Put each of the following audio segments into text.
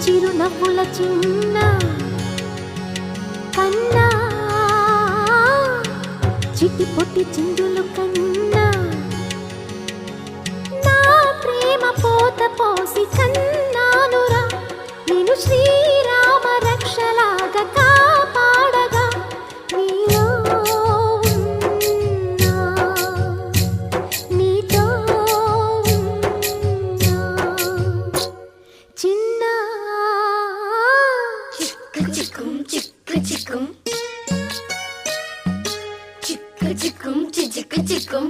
చిరు నవ్వుల చిన్న కన్నా చిట్టి పొట్టి చిందులు కన్నా నా ప్రేమ పోత పోసి కన్నానురా నేను శ్రీరామ రక్షలాగా కాపాడగా నీలో నీతో చిన్న చిక్కు చిక్కు చిక్కు చిక్కు చిక్కు చిక్కు చిక్కు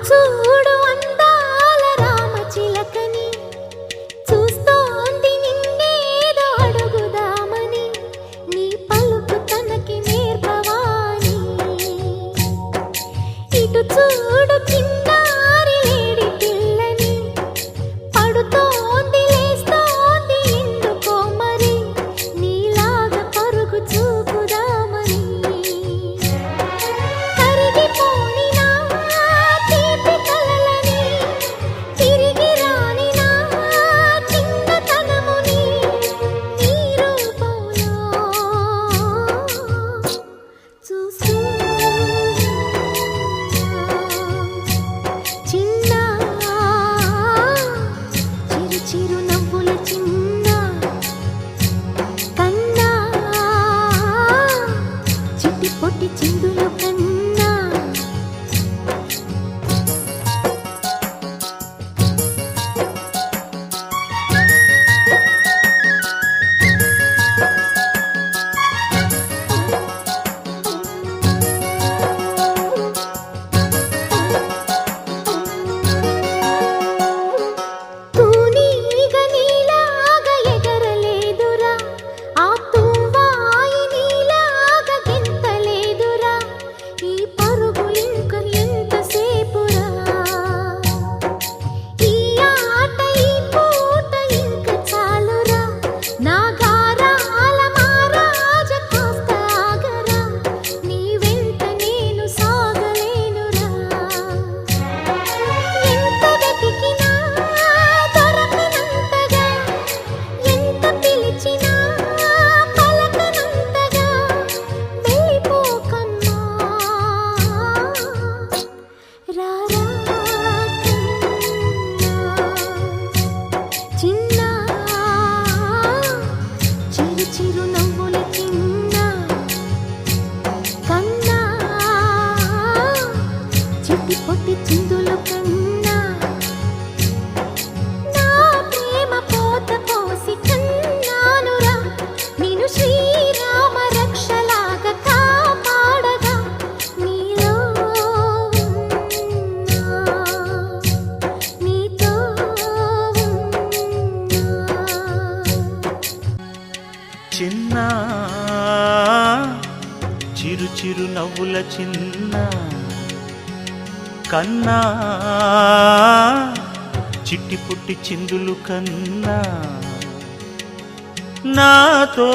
చూడు అందాల రామచిలకని చూస్తోంది నిన్నేదో అడుగుదామని నీ పలుకు తనకి నేర్పవాని ఇటు చూడు చిన్నారి లేడి పిల్లని పడుతోంది లేస్తోంది ఎందుకో మరి నీలాగా పరుగు చూపుదామని కరిగిపోని చిరు నవ్వుల చిన్న కన్నా చిట్టి పొట్టి చిందులు కన్నా చిరు నవ్వుల చిన్న కన్నా చిట్టి పొట్టి చిందులు కన్నా నా ప్రేమ పోత పోసి కన్నానురా నేను శ్రీరామ రక్షలాగా కాపాడగా నీలో నీతో చిన్న చిరు చిరు నవ్వుల చిన్న కన్నా చిట్టి పుట్టి చిందులు కన్నా నాతో